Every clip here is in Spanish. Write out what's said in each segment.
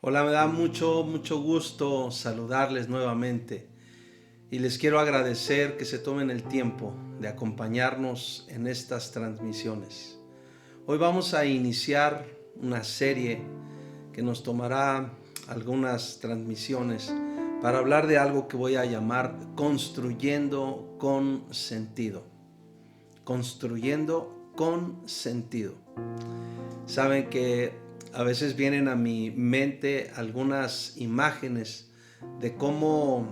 Hola, me da mucho gusto saludarles nuevamente y les quiero agradecer que se tomen el tiempo de acompañarnos en estas transmisiones. Hoy vamos a iniciar una serie que nos tomará algunas transmisiones para hablar de algo que voy a llamar construyendo con sentido. Construyendo con sentido. Saben que a veces vienen a mi mente algunas imágenes de cómo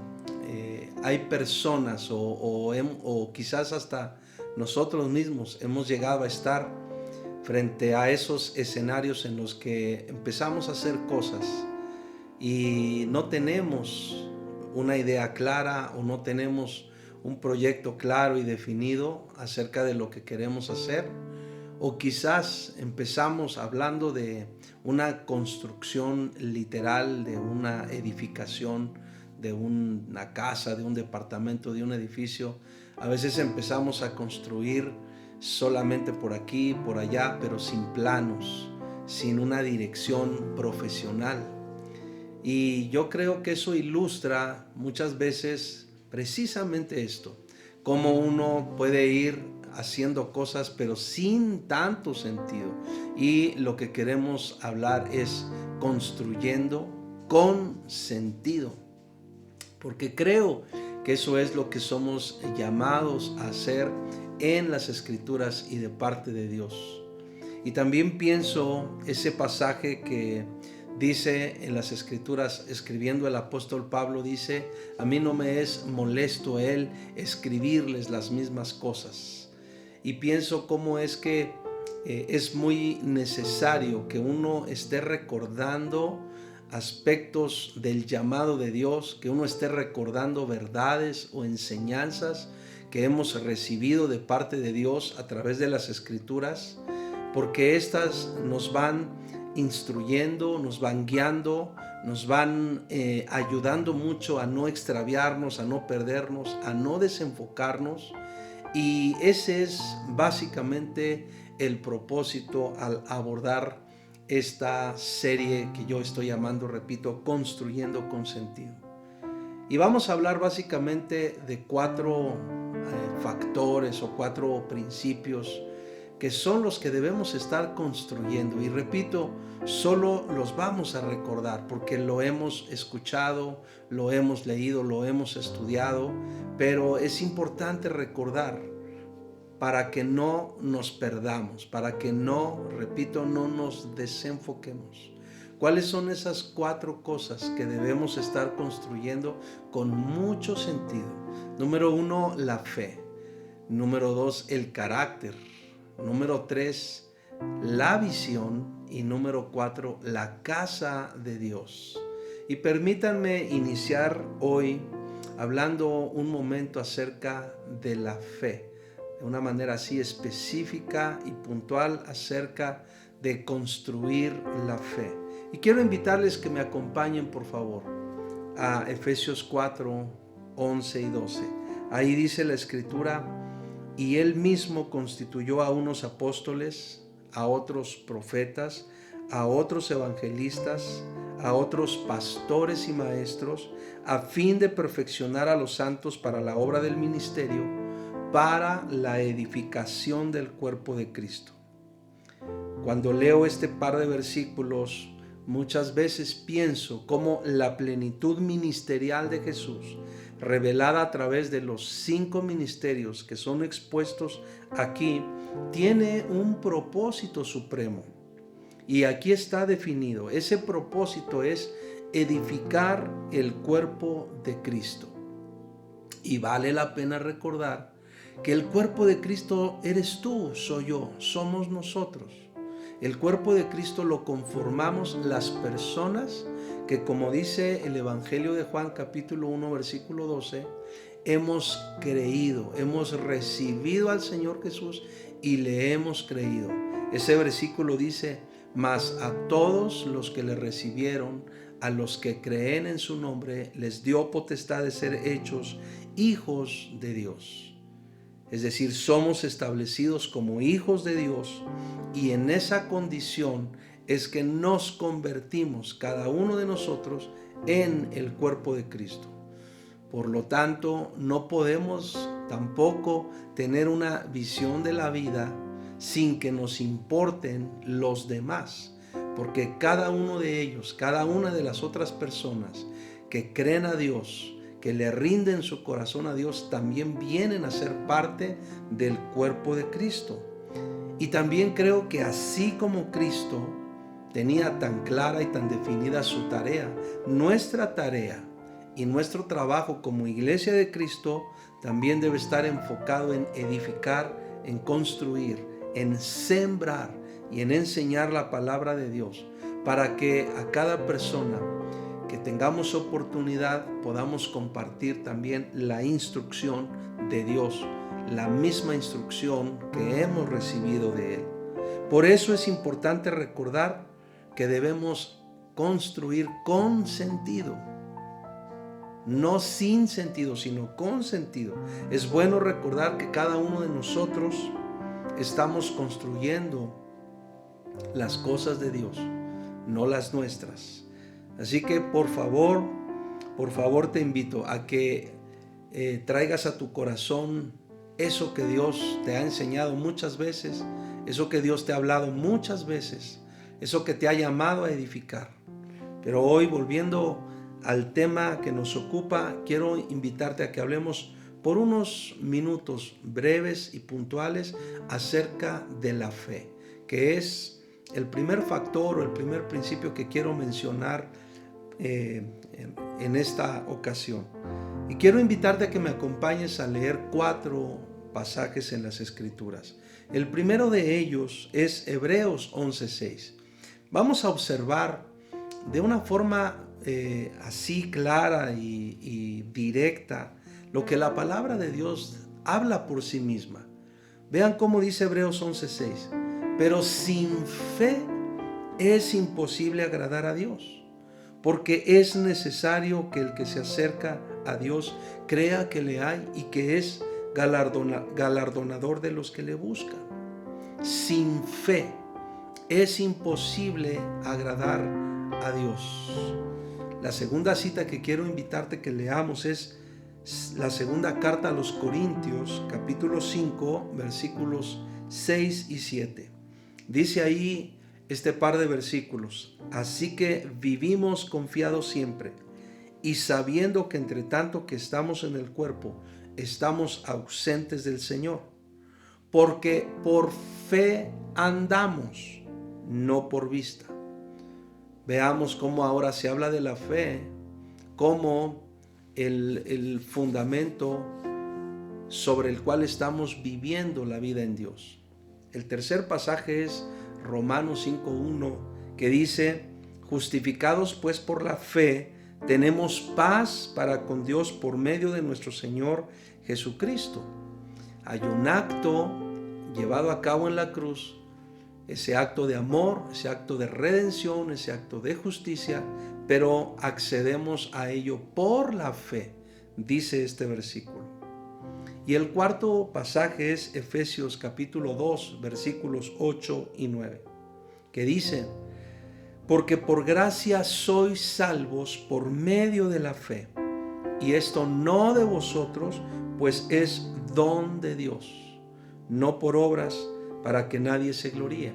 hay personas o quizás hasta nosotros mismos hemos llegado a estar frente a esos escenarios en los que empezamos a hacer cosas y no tenemos una idea clara o no tenemos un proyecto claro y definido acerca de lo que queremos hacer. O quizás empezamos hablando de una construcción literal, de una edificación, de una casa, de un departamento, de un edificio. A veces empezamos a construir solamente por aquí, por allá, pero sin planos, sin una dirección profesional. Y yo creo que eso ilustra muchas veces precisamente esto, cómo uno puede ir haciendo cosas pero sin tanto sentido. Y lo que queremos hablar es construyendo con sentido, porque creo que eso es lo que somos llamados a hacer en las Escrituras y de parte de Dios. Y también pienso ese pasaje que dice en las Escrituras, escribiendo el apóstol Pablo, dice: a mí no me es molesto él escribirles las mismas cosas. Y pienso cómo es que es muy necesario que uno esté recordando aspectos del llamado de Dios, que uno esté recordando verdades o enseñanzas que hemos recibido de parte de Dios a través de las Escrituras, porque estas nos van instruyendo, nos van guiando, nos van ayudando mucho a no extraviarnos, a no perdernos, a no desenfocarnos. Y ese es básicamente el propósito al abordar esta serie que yo estoy llamando, repito, Construyendo con Sentido. Y vamos a hablar básicamente de cuatro factores o cuatro principios que son los que debemos estar construyendo. Y repito, solo los vamos a recordar porque lo hemos escuchado, lo hemos leído, lo hemos estudiado, pero es importante recordar para que no nos perdamos, para que no, repito, no nos desenfoquemos. ¿Cuáles son esas cuatro cosas que debemos estar construyendo con mucho sentido? Número 1, la fe. Número 2, el carácter. Número 3, la visión. Y número 4, la casa de Dios. Y permítanme iniciar hoy hablando un momento acerca de la fe, de una manera así específica y puntual acerca de construir la fe. Y quiero invitarles que me acompañen, por favor, a Efesios 4, 11 y 12. Ahí dice la Escritura: y él mismo constituyó a unos apóstoles, a otros profetas, a otros evangelistas, a otros pastores y maestros, a fin de perfeccionar a los santos para la obra del ministerio, para la edificación del cuerpo de Cristo. Cuando leo este par de versículos, muchas veces pienso cómo la plenitud ministerial de Jesús, revelada a través de los 5 ministerios que son expuestos aquí, tiene un propósito supremo. Y aquí está definido. Ese propósito es edificar el cuerpo de Cristo. Y vale la pena recordar que el cuerpo de Cristo eres tú, soy yo, somos nosotros. El cuerpo de Cristo lo conformamos las personas que, como dice el Evangelio de Juan capítulo 1 versículo 12, hemos creído, hemos recibido al Señor Jesús y le hemos creído. Ese versículo dice: mas a todos los que le recibieron, a los que creen en su nombre, les dio potestad de ser hechos hijos de Dios. Es decir, somos establecidos como hijos de Dios y en esa condición es que nos convertimos cada uno de nosotros en el cuerpo de Cristo. Por lo tanto, no podemos tampoco tener una visión de la vida sin que nos importen los demás, porque cada uno de ellos, cada una de las otras personas que creen a Dios, que le rinden su corazón a Dios, también vienen a ser parte del cuerpo de Cristo. Y también creo que así como Cristo tenía tan clara y tan definida su tarea, nuestra tarea y nuestro trabajo como iglesia de Cristo también debe estar enfocado en edificar, en construir, en sembrar y en enseñar la palabra de Dios, para que a cada persona que tengamos oportunidad podamos compartir también la instrucción de Dios, la misma instrucción que hemos recibido de Él. Por eso es importante recordar que debemos construir con sentido. No sin sentido, sino con sentido. Es bueno recordar que cada uno de nosotros estamos construyendo las cosas de Dios, no las nuestras. Así que por favor te invito a que traigas a tu corazón eso que Dios te ha enseñado muchas veces, eso que Dios te ha hablado muchas veces, eso que te ha llamado a edificar. Pero hoy, volviendo al tema que nos ocupa, quiero invitarte a que hablemos por unos minutos breves y puntuales acerca de la fe, que es el primer factor o el primer principio que quiero mencionar en esta ocasión. Y quiero invitarte a que me acompañes a leer 4 pasajes en las Escrituras. El primero de ellos es Hebreos 11:6. Vamos a observar de una forma así clara y directa lo que la palabra de Dios habla por sí misma. Vean cómo dice Hebreos 11:6. Pero sin fe es imposible agradar a Dios, porque es necesario que el que se acerca a Dios crea que le hay y que es galardonador de los que le buscan. Sin fe es imposible agradar a Dios. La segunda cita que quiero invitarte que leamos es la segunda carta a los Corintios, capítulo 5, versículos 6 y 7. Dice ahí este par de versículos: así que vivimos confiados siempre, y sabiendo que entre tanto que estamos en el cuerpo, estamos ausentes del Señor, porque por fe andamos, no por vista. Veamos cómo ahora se habla de la fe como el fundamento sobre el cual estamos viviendo la vida en Dios. El tercer pasaje es Romanos 5:1, que dice: justificados pues por la fe, tenemos paz para con Dios por medio de nuestro Señor Jesucristo. Hay un acto llevado a cabo en la cruz, ese acto de amor, ese acto de redención, ese acto de justicia, pero accedemos a ello por la fe, dice este versículo. Y el cuarto pasaje es Efesios capítulo 2, versículos 8 y 9, que dice: porque por gracia sois salvos por medio de la fe, y esto no de vosotros, pues es don de Dios, no por obras, para que nadie se gloríe.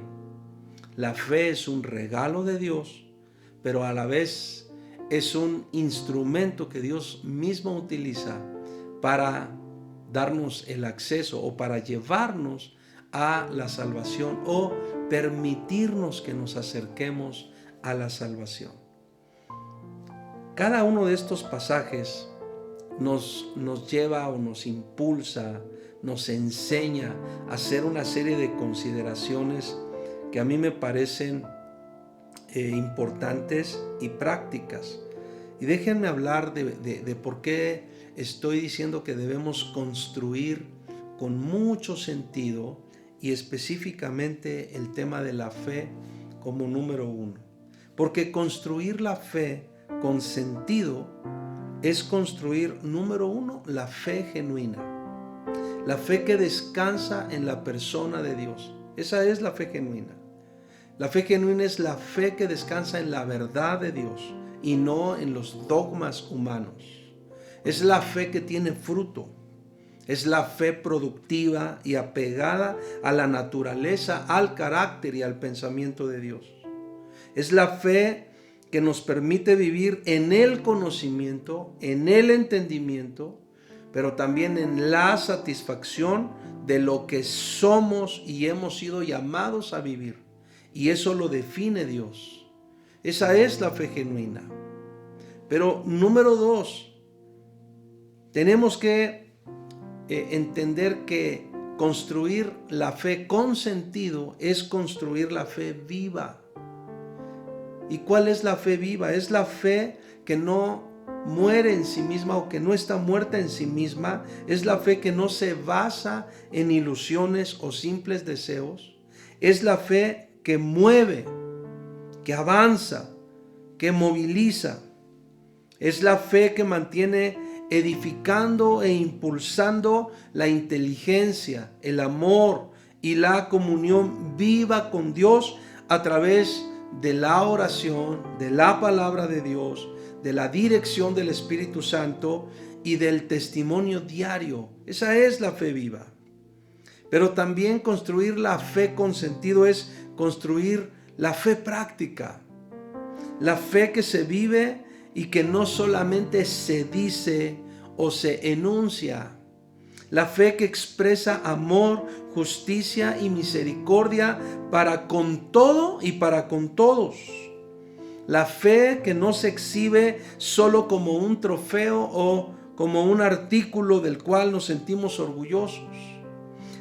La fe es un regalo de Dios, pero a la vez es un instrumento que Dios mismo utiliza para darnos el acceso o para llevarnos a la salvación o permitirnos que nos acerquemos a la salvación. Cada uno de estos pasajes nos lleva o nos impulsa, nos enseña a hacer una serie de consideraciones que a mí me parecen importantes y prácticas. Y déjenme hablar de por qué estoy diciendo que debemos construir con mucho sentido y específicamente el tema de la fe como número 1. Porque construir la fe con sentido es construir, número 1, la fe genuina. La fe que descansa en la persona de Dios. Esa es la fe genuina. La fe genuina es la fe que descansa en la verdad de Dios y no en los dogmas humanos. Es la fe que tiene fruto. Es la fe productiva y apegada a la naturaleza, al carácter y al pensamiento de Dios. Es la fe que nos permite vivir en el conocimiento, en el entendimiento, pero también en la satisfacción de lo que somos y hemos sido llamados a vivir. Y eso lo define Dios. Esa es la fe genuina. Pero número 2, tenemos que entender que construir la fe con sentido es construir la fe viva. ¿Y cuál es la fe viva? Es la fe que no muere en sí misma o que no está muerta en sí misma. Es la fe que no se basa en ilusiones o simples deseos. Es la fe que mueve, que avanza, que moviliza. Es la fe que mantiene edificando e impulsando la inteligencia, el amor y la comunión viva con Dios a través de la oración, de la palabra de Dios, de la dirección del Espíritu Santo y del testimonio diario. Esa es la fe viva. Pero también construir la fe con sentido es construir la fe práctica. La fe que se vive y que no solamente se dice o se enuncia. La fe que expresa amor, justicia y misericordia para con todo y para con todos. La fe que no se exhibe solo como un trofeo o como un artículo del cual nos sentimos orgullosos.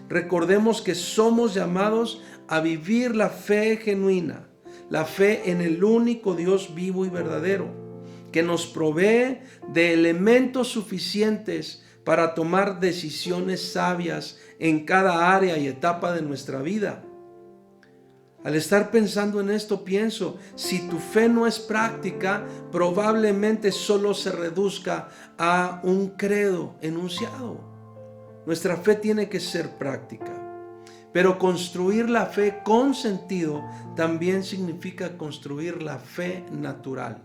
Recordemos que somos llamados a vivir la fe genuina, la fe en el único Dios vivo y verdadero, que nos provee de elementos suficientes para tomar decisiones sabias en cada área y etapa de nuestra vida. Al estar pensando en esto, pienso, si tu fe no es práctica, probablemente solo se reduzca a un credo enunciado. Nuestra fe tiene que ser práctica. Pero construir la fe con sentido también significa construir la fe natural.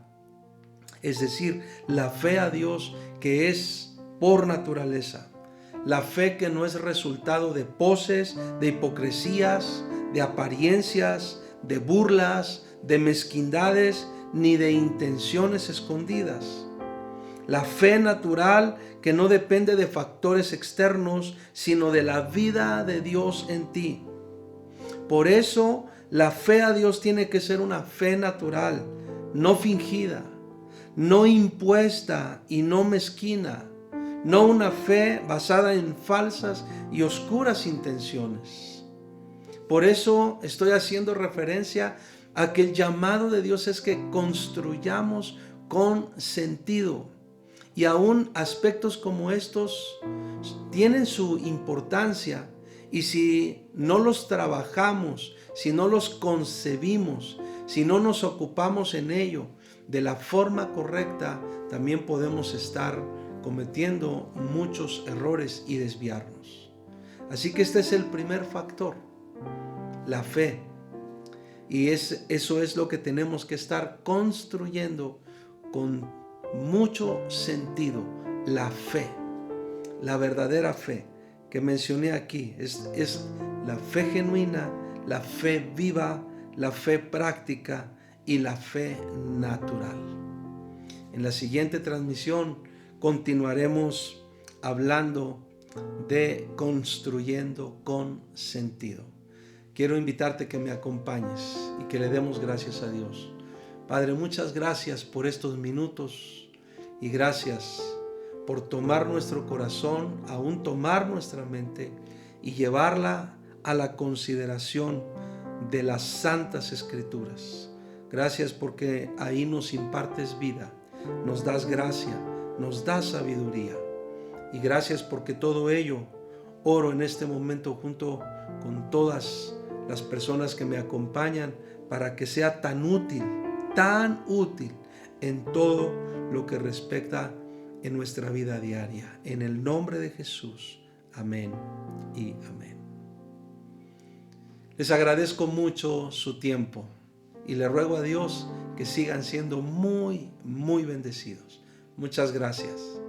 Es decir, la fe a Dios que es por naturaleza. La fe que no es resultado de poses, de hipocresías, de apariencias, de burlas, de mezquindades, ni de intenciones escondidas. La fe natural que no depende de factores externos, sino de la vida de Dios en ti. Por eso, la fe a Dios tiene que ser una fe natural, no fingida, no impuesta y no mezquina, no una fe basada en falsas y oscuras intenciones. Por eso estoy haciendo referencia a que el llamado de Dios es que construyamos con sentido. Y aún aspectos como estos tienen su importancia, y si no los trabajamos, si no los concebimos, si no nos ocupamos en ello de la forma correcta, también podemos estar cometiendo muchos errores y desviarnos. Así que este es el primer factor, la fe. Y eso es lo que tenemos que estar construyendo con mucho sentido, la fe, la verdadera fe que mencioné aquí. Es la fe genuina, la fe viva, la fe práctica y la fe natural. En la siguiente transmisión continuaremos hablando de construyendo con sentido. Quiero invitarte que me acompañes y que le demos gracias a Dios. Padre, muchas gracias por estos minutos y gracias por tomar nuestro corazón, aún tomar nuestra mente y llevarla a la consideración de las Santas Escrituras. Gracias porque ahí nos impartes vida, nos das gracia, nos das sabiduría. Y gracias porque todo ello oro en este momento junto con todas las personas que me acompañan para que sea tan útil en todo lo que respecta en nuestra vida diaria. En el nombre de Jesús. Amén y amén. Les agradezco mucho su tiempo y le ruego a Dios que sigan siendo muy, muy bendecidos. Muchas gracias.